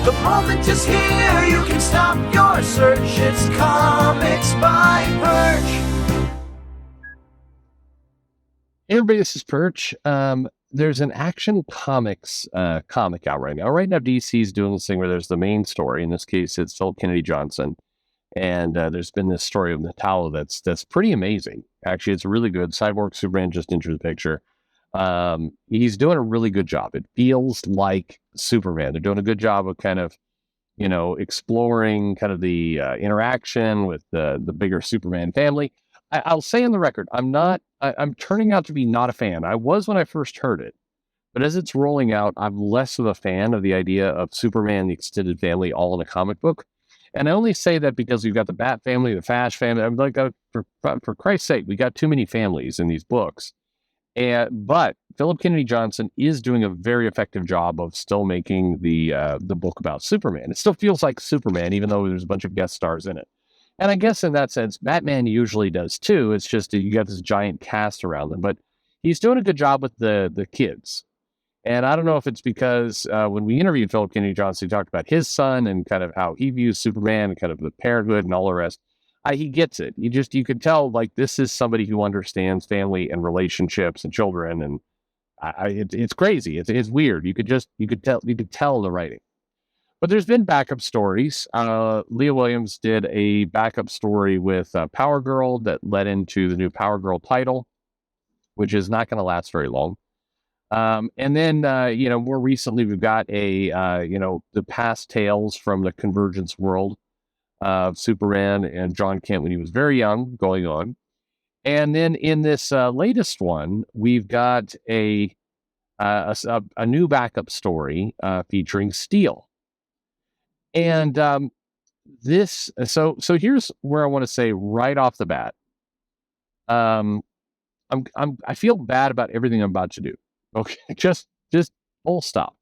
The moment is here, you can stop your search. It's Comics by Perch. Hey everybody, this is Perch. There's an Action Comics comic out right now. Right now, DC's doing this thing where there's the main story. In this case, it's Philip Kennedy Johnson. And there's been this story of Natala that's pretty amazing. Actually, it's really good. Cyborg Superman just entered the picture. He's doing a really good job. It feels like Superman. They're doing a good job of kind of, exploring kind of the interaction with the bigger Superman family. I'll say on the record, I'm turning out to be not a fan. I was when I first heard it, but as it's rolling out, I'm less of a fan of the idea of Superman, the extended family, all in a comic book. And I only say that because we've got the Bat family, the Flash family. I'm like, for Christ's sake, we got too many families in these books. But Philip Kennedy Johnson is doing a very effective job of still making the book about Superman. It still feels like Superman, even though there's a bunch of guest stars in it. And I guess in that sense, Batman usually does too. It's just you got this giant cast around them. But he's doing a good job with the kids. And I don't know if it's because when we interviewed Philip Kennedy Johnson, he talked about his son and kind of how he views Superman and kind of the parenthood and all the rest. He gets it. You could tell like this is somebody who understands family and relationships and children, and it's crazy. It's weird. You could tell the writing. But there's been backup stories. Leah Williams did a backup story with Power Girl that led into the new Power Girl title, which is not going to last very long. And then, more recently, we've got the past tales from the Convergence world of Superman and John Kent when he was very young going on. And then in this latest one, we've got a new backup story featuring Steel. And so here's where I want to say right off the bat, I feel bad about everything I'm about to do. Okay, just full stop.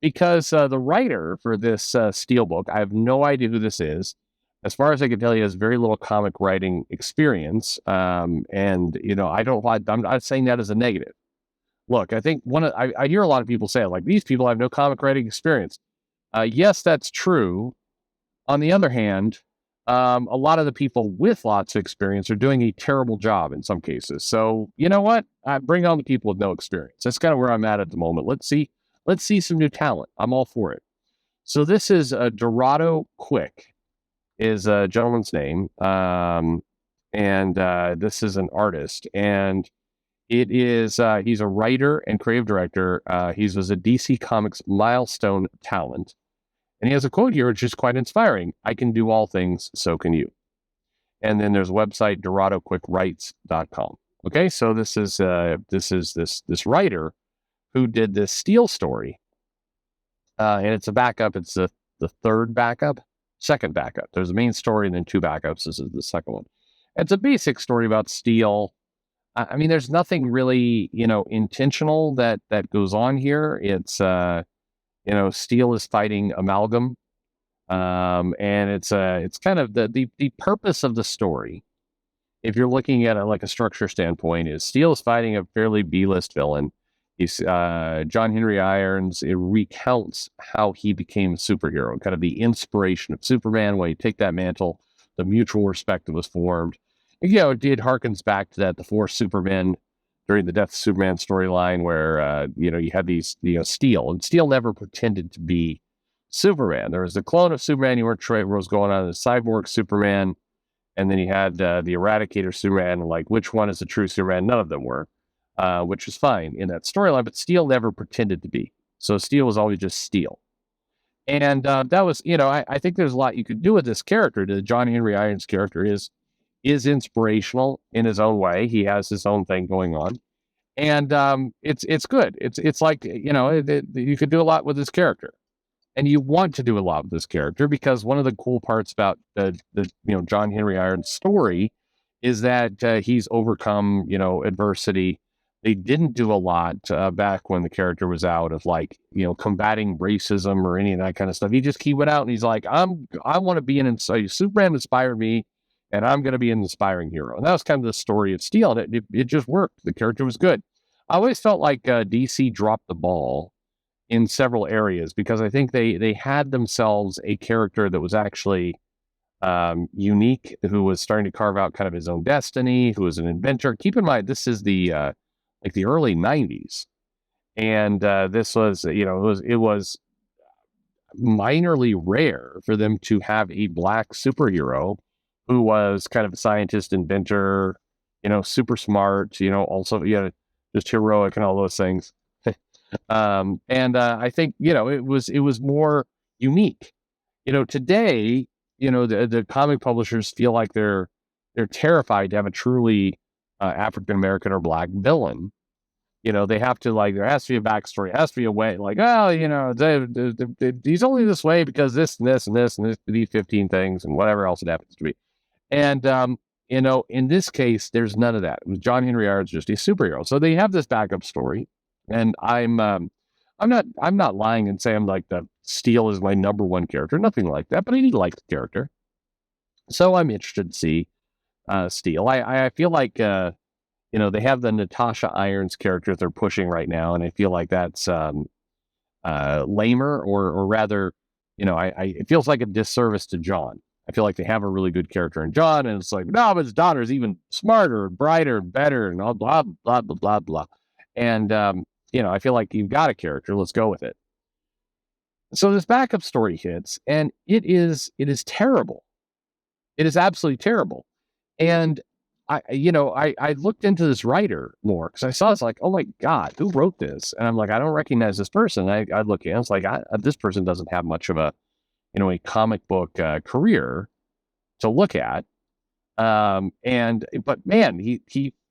Because the writer for this Steel book, I have no idea who this is. As far as I can tell, he has very little comic writing experience. I'm not saying that as a negative. Look, I think I hear a lot of people say, like, these people have no comic writing experience. Yes, that's true. On the other hand, a lot of the people with lots of experience are doing a terrible job in some cases. So, you know what? I bring on the people with no experience. That's kind of where I'm at the moment. Let's see some new talent. I'm all for it. So this is Dorado Quick is a gentleman's name. And this is an artist. And it is, he's a writer and creative director. He was a DC Comics milestone talent. And he has a quote here, which is quite inspiring. I can do all things, so can you. And then there's a website, DoradoQuickWrites.com. Okay, so this is this writer who did this Steel story. And it's a backup. It's the second backup. There's a main story and then two backups. This is the second one. It's a basic story about Steel. I mean, there's nothing really, intentional that goes on here. It's, Steel is fighting Amalgam. And it's kind of the purpose of the story. If you're looking at it like a structure standpoint, is Steel is fighting a fairly B-list villain. He's John Henry Irons. It recounts how he became a superhero, kind of the inspiration of Superman, when he take that mantle, the mutual respect that was formed. And, it harkens back to that, the four Supermen during the Death of Superman storyline, where you had these, Steel, and Steel never pretended to be Superman. There was a clone of Superman you weren't sure what was going on, the Cyborg Superman, and then you had the Eradicator Superman. Like, which one is the true Superman? None of them were. Which was fine in that storyline, but Steel never pretended to be. So Steel was always just Steel. And that was, I think there's a lot you could do with this character. The John Henry Irons character is inspirational in his own way. He has his own thing going on. And it's good. It's like, you could do a lot with this character. And you want to do a lot with this character because one of the cool parts about the John Henry Irons story is that he's overcome, adversity. They didn't do a lot back when the character was out of combating racism or any of that kind of stuff. He went out and he's like, I want to be Superman inspired me, and I'm going to be an inspiring hero. And that was kind of the story of Steel. And it just worked. The character was good. I always felt like DC dropped the ball in several areas, because I think they had themselves a character that was actually unique, who was starting to carve out kind of his own destiny, who was an inventor. Keep in mind, this is the like the early 90s. And this was, it was minorly rare for them to have a black superhero who was kind of a scientist, inventor, super smart, also, just heroic and all those things. And I think, it was more unique. Today, the comic publishers feel like they're terrified to have a truly African American or black villain. They have to, like, there has to be a backstory, it has to be a way, like, oh, he's only this way because this and this and this and this, these 15 things and whatever else it happens to be. And, in this case, there's none of that. It was John Henry Irons, just a superhero. So they have this backup story, and I'm not lying and saying like the Steel is my number one character, nothing like that, but I do like the character. So I'm interested to see Steel. I feel like they have the Natasha Irons character they're pushing right now, and I feel like that's lamer, or rather, it feels like a disservice to John. I feel like they have a really good character in John, and it's like, no, but his daughter's even smarter, brighter, better, and all blah blah blah blah blah. And I feel like you've got a character, let's go with it. So this backup story hits, and it is terrible. It is absolutely terrible. And I looked into this writer more, because I saw, it's like, oh my God, who wrote this? And I'm like, I don't recognize this person. I look at it, it's like, this person doesn't have much of a comic book career to look at. But man,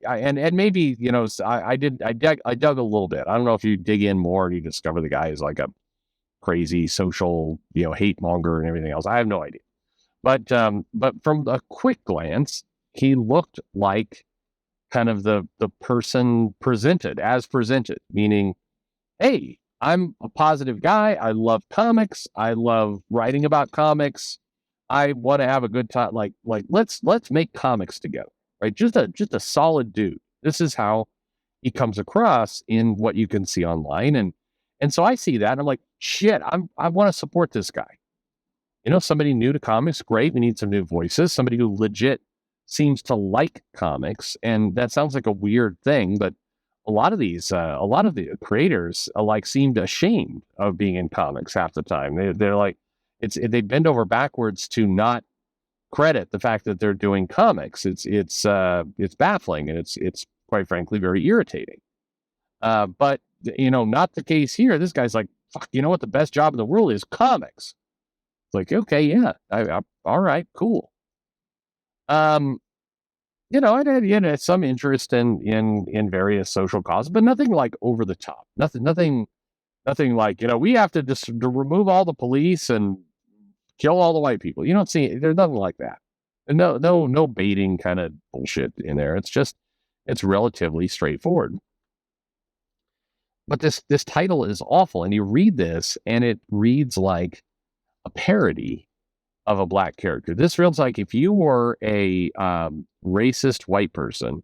and maybe, I dug a little bit. I don't know if you dig in more and you discover the guy is like a crazy social, hate monger and everything else. I have no idea. But from a quick glance, he looked like kind of the person presented, meaning, hey, I'm a positive guy. I love comics. I love writing about comics. I want to have a good time. Like let's make comics together, right? Just a solid dude. This is how he comes across in what you can see online. And so I see that, and I'm like, shit, I want to support this guy. Somebody new to comics, great. We need some new voices. Somebody who legit seems to like comics. And that sounds like a weird thing, but a lot of the creators seemed ashamed of being in comics half the time. They're like, they bend over backwards to not credit the fact that they're doing comics. It's baffling, and it's quite frankly very irritating. But not the case here. This guy's like, fuck, you know what? The best job in the world is comics. It's like, okay, yeah, all right, cool. I had some interest in various social causes, but nothing like over the top. Nothing like, we have to just to remove all the police and kill all the white people. You don't see, there's nothing like that. And no baiting kind of bullshit in there. It's relatively straightforward. But this title is awful, and you read this, and it reads like a parody of a black character. This feels like if you were a racist white person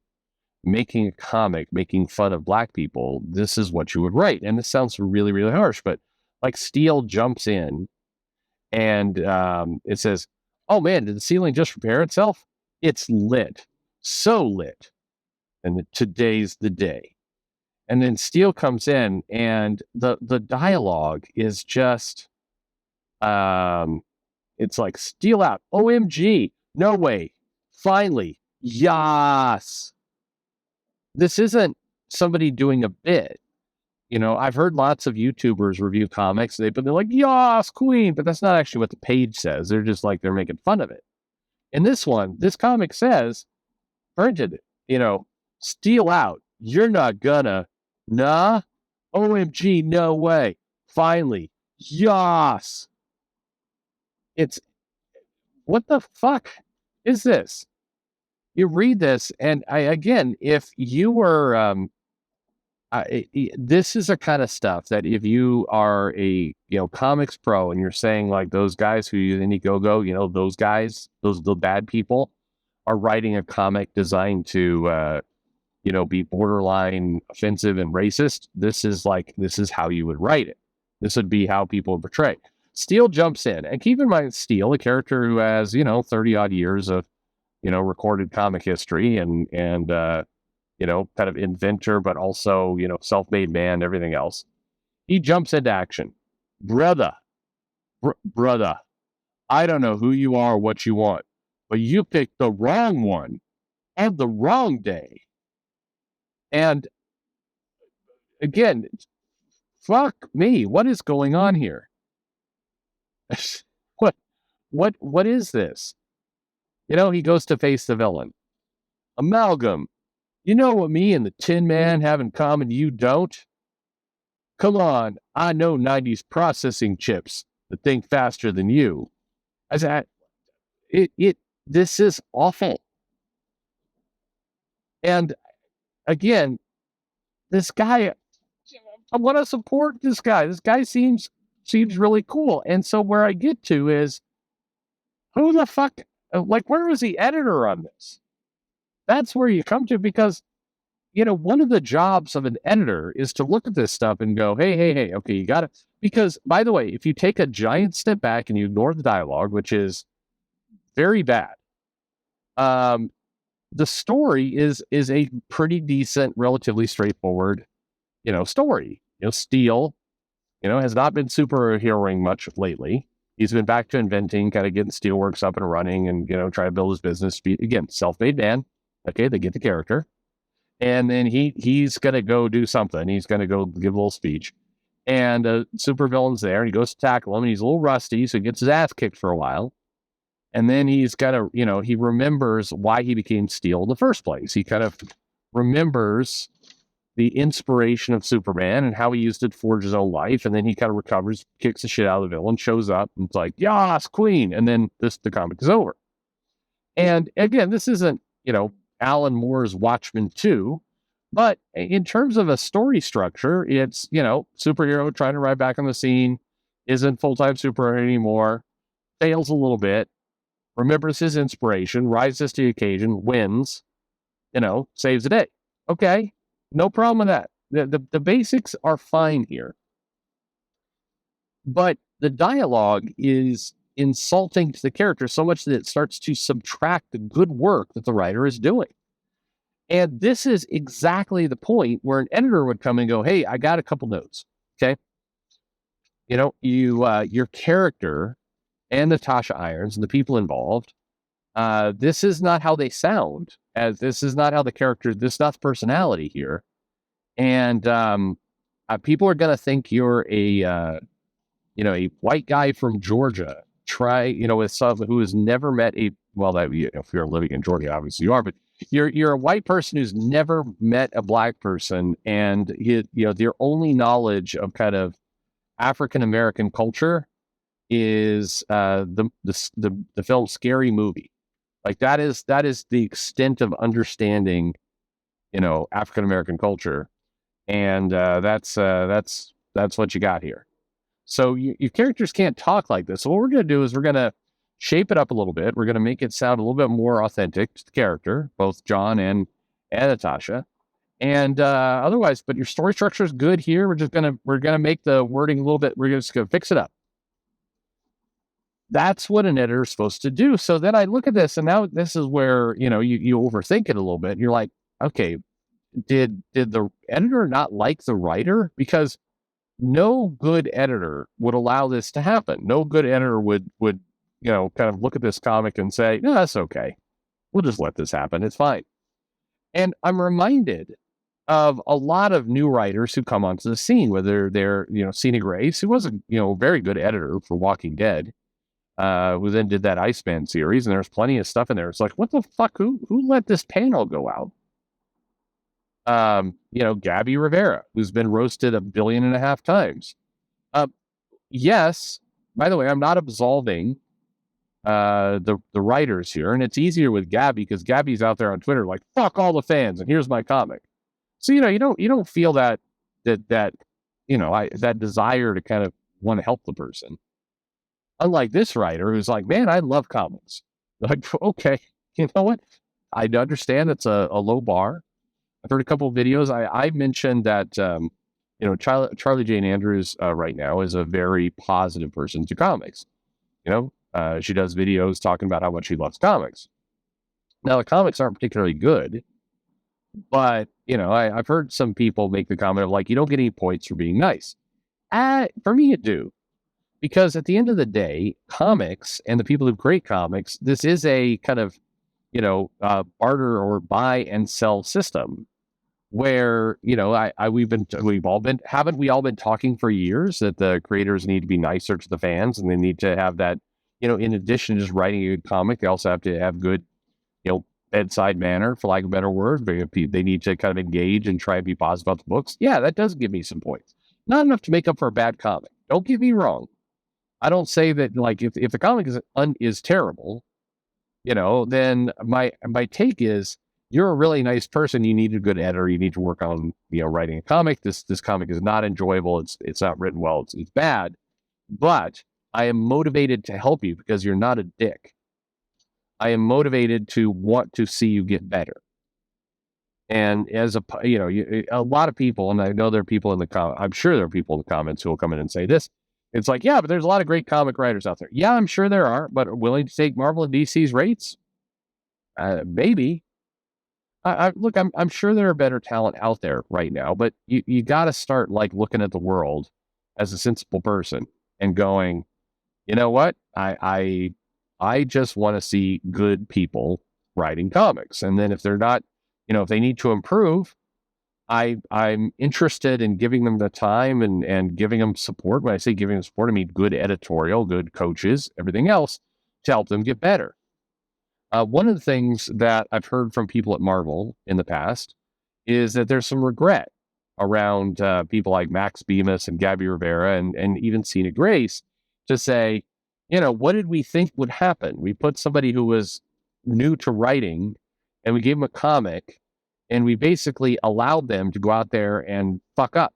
making a comic making fun of black people, this is what you would write. And this sounds really, really harsh, but like Steel jumps in and it says, oh man, did the ceiling just repair itself? It's lit. So lit. And today's the day. And then Steel comes in, and the dialogue is just it's like, Steel out. OMG. No way. Finally. Yas. This isn't somebody doing a bit. I've heard lots of YouTubers review comics, but they're like, yas, queen. But that's not actually what the page says. They're just like, they're making fun of it. In this comic says, printed, Steel out. You're not gonna. Nah. OMG. No way. Finally. Yas. It's, what the fuck is this? You read this, and if you were, this is the kind of stuff that if you are a, comics pro, and you're saying like those guys who use Indiegogo, those guys, the bad people, are writing a comic designed to, be borderline offensive and racist. This is how you would write it. This would be how people portray. Steele jumps in, and keep in mind, Steele, a character who has 30 odd years of recorded comic history and kind of inventor, but also self-made man, everything else. He jumps into action, brother. I don't know who you are or what you want, but you picked the wrong one on the wrong day. And again, fuck me. What is going on here? What is this? He goes to face the villain. Amalgam. You know what me and the Tin Man have in common you don't? Come on, I know 90s processing chips that think faster than you. I said, this is awful. And again, this guy, I want to support this guy. This guy seems really cool. And so where I get to is, who the fuck, where was the editor on this? That's where you come to, because, one of the jobs of an editor is to look at this stuff and go, hey, okay, you got it. Because, by the way, if you take a giant step back and you ignore the dialogue, which is very bad, the story is a pretty decent, relatively straightforward, story. Steele, has not been superheroing much lately. He's been back to inventing, kind of getting Steelworks up and running and, trying to build his business. Again, self-made man. Okay, they get the character. And then he's going to go do something. He's going to go give a little speech. And a supervillain's there, and he goes to tackle him, and he's a little rusty, so he gets his ass kicked for a while. And then he's got to, he remembers why he became Steel in the first place. He kind of remembers the inspiration of Superman and how he used it to forge his own life. And then he kind of recovers, kicks the shit out of the villain, shows up, and it's like, yas, queen. And then the comic is over. And again, this isn't, Alan Moore's Watchmen 2, but in terms of a story structure, it's, superhero trying to ride back on the scene, isn't full-time superhero anymore, fails a little bit, remembers his inspiration, rises to the occasion, wins, saves the day. Okay, no problem with that. The basics are fine here. But the dialogue is insulting to the character so much that it starts to subtract the good work that the writer is doing. And this is exactly the point where an editor would come and go, hey, I got a couple notes. Okay. Your character and Natasha Irons and the people involved, this is not how they sound, as this is not how the character, this is not the personality here. And people are going to think you're a white guy from Georgia, with someone who has never met if you're living in Georgia, obviously you are, but you're a white person who's never met a black person, and their only knowledge of kind of African American culture is the film Scary Movie. Like that is the extent of understanding, African American culture, and that's what you got here. So your characters can't talk like this. So what we're going to do is we're going to shape it up a little bit. We're going to make it sound a little bit more authentic to the character, both John and Natasha. And otherwise, but your story structure is good here. We're gonna make the wording a little bit. We're just gonna fix it up. That's what an editor is supposed to do. So then I look at this, and now this is where you overthink it a little bit. And you're like, okay, did the editor not like the writer? Because no good editor would allow this to happen. No good editor would kind of look at this comic and say, no, that's okay. We'll just let this happen. It's fine. And I'm reminded of a lot of new writers who come onto the scene, whether they're, Cena Grace, who was a very good editor for Walking Dead, who then did that Iceman series, and there's plenty of stuff in there. It's like, what the fuck? Who let this panel go out? Gabby Rivera, who's been roasted 1.5 billion times. Yes, by the way, I'm not absolving the writers here, and it's easier with Gabby because Gabby's out there on Twitter like, fuck all the fans, and here's my comic. So you don't feel that desire to kind of want to help the person. Unlike this writer who's like, man, I love comics. Like, okay, you know what? I understand it's a low bar. I've heard a couple of videos. I mentioned that Charlie Jane Andrews right now is a very positive person to comics. She does videos talking about how much she loves comics. Now, the comics aren't particularly good, but, I've heard some people make the comment of like, you don't get any points for being nice. For me, it do. Because at the end of the day, comics and the people who create comics, this is a kind of, barter or buy and sell system where, haven't we all been talking for years that the creators need to be nicer to the fans and they need to have that, in addition to just writing a good comic, they also have to have good, bedside manner, for lack of a better word. They need to kind of engage and try and be positive about the books. Yeah, that does give me some points. Not enough to make up for a bad comic. Don't get me wrong. I don't say that, like, if the comic is terrible, then my take is you're a really nice person. You need a good editor. You need to work on, writing a comic. This comic is not enjoyable. It's not written well. It's bad, but I am motivated to help you because you're not a dick. I am motivated to want to see you get better. And as a lot of people, and I know there are people in the I'm sure there are people in the comments who will come in and say this. It's like, yeah, but there's a lot of great comic writers out there. Yeah, I'm sure there are, but are willing to take Marvel and DC's rates? Maybe. Look, I'm sure there are better talent out there right now, but you got to start like looking at the world as a sensible person and going, you know what? I just want to see good people writing comics. And then if they're not, if they need to improve, I'm interested in giving them the time and giving them support. When I say giving them support, I mean good editorial, good coaches, everything else to help them get better. One of the things that I've heard from people at Marvel in the past is that there's some regret around people like Max Bemis and Gabby Rivera and even Cena Grace to say, what did we think would happen? We put somebody who was new to writing and we gave them a comic and we basically allowed them to go out there and fuck up.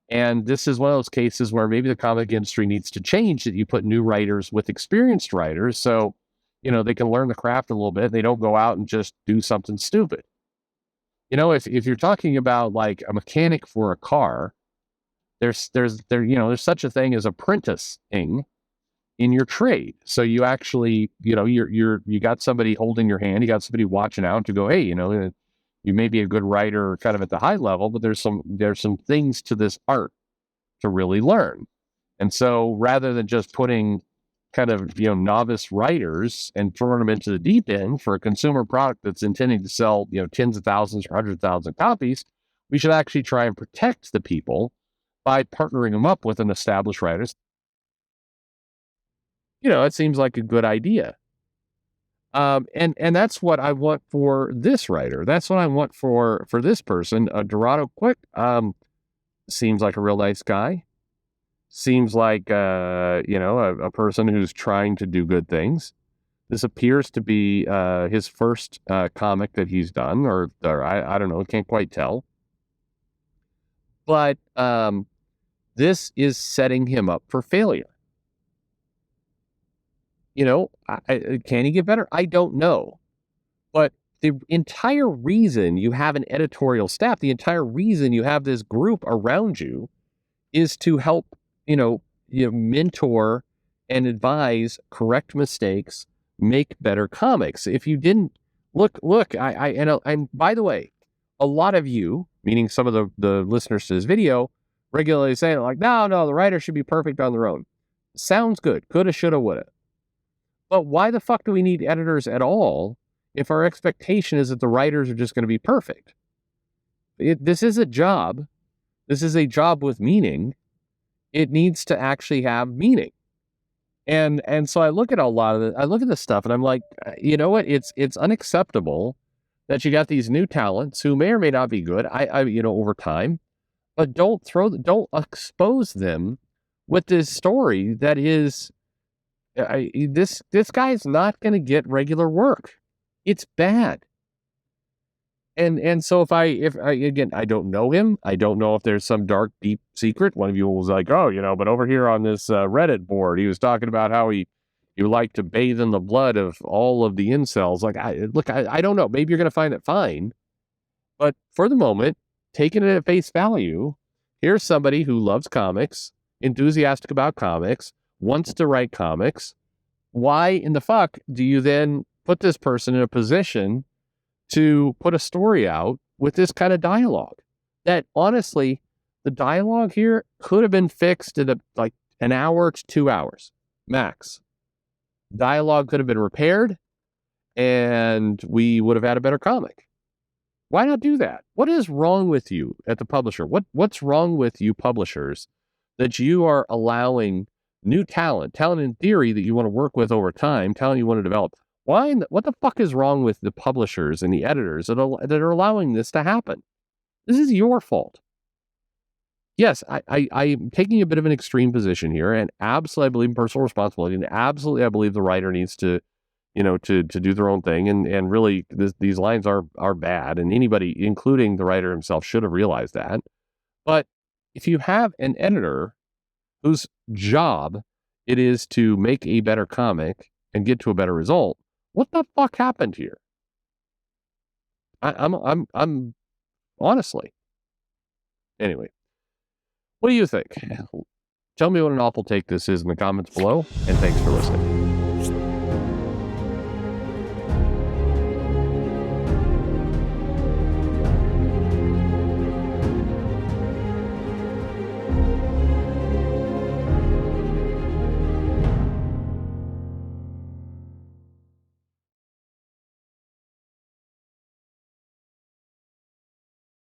And this is one of those cases where maybe the comic industry needs to change, that you put new writers with experienced writers so, they can learn the craft a little bit. They don't go out and just do something stupid. If you're talking about like a mechanic for a car, there's such a thing as apprenticing in your trade. So you actually, you got somebody holding your hand, you got somebody watching out to go, hey, you may be a good writer kind of at the high level, but there's some things to this art to really learn. And so rather than just putting kind of, novice writers and throwing them into the deep end for a consumer product that's intending to sell, tens of thousands or 100,000 copies, we should actually try and protect the people by partnering them up with an established writer. It seems like a good idea. And that's what I want for this writer. That's what I want for this person. Dorado Quick seems like a real nice guy. Seems like, a person who's trying to do good things. This appears to be his first comic that he's done, or I don't know, can't quite tell. But this is setting him up for failure. Can he get better? I don't know. But the entire reason you have an editorial staff, the entire reason you have this group around you is to help, mentor and advise, correct mistakes, make better comics. If you didn't look, and by the way, a lot of you, meaning some of the listeners to this video, regularly say like, no, the writer should be perfect on their own. Sounds good. Coulda, shoulda, woulda. But why the fuck do we need editors at all if our expectation is that the writers are just going to be perfect? This is a job. This is a job with meaning. It needs to actually have meaning. And so I look at a lot of it. I look at this stuff and I'm like, you know what? It's unacceptable that you got these new talents who may or may not be good. Over time, but don't expose them with this story that is. This guy is not going to get regular work. It's bad. And so if I again, I don't know him. I don't know if there's some dark, deep secret. One of you was like, oh, but over here on this Reddit board, he was talking about how he liked to bathe in the blood of all of the incels. Like, I don't know. Maybe you're going to find it fine. But for the moment, taking it at face value, Here's somebody who loves comics, enthusiastic about comics, wants to write comics. Why in the fuck do you then put this person in a position to put a story out with this kind of dialogue? That honestly, the dialogue here could have been fixed in like an hour to 2 hours max. Dialogue could have been repaired and we would have had a better comic. Why not do that? What is wrong with you at the publisher? What's wrong with you publishers that you are allowing new talent in theory that you want to work with over time, talent you want to develop? What the fuck is wrong with the publishers and the editors that are allowing this to happen? This is your fault. Yes, I'm taking a bit of an extreme position here, and absolutely I believe in personal responsibility, and absolutely I believe the writer needs to, to do their own thing, and really these lines are bad, and anybody, including the writer himself, should have realized that. But if you have an editor whose job it is to make a better comic and get to a better result, what the fuck happened here? I'm honestly. Anyway, what do you think? Tell me what an awful take this is in the comments below, and thanks for listening.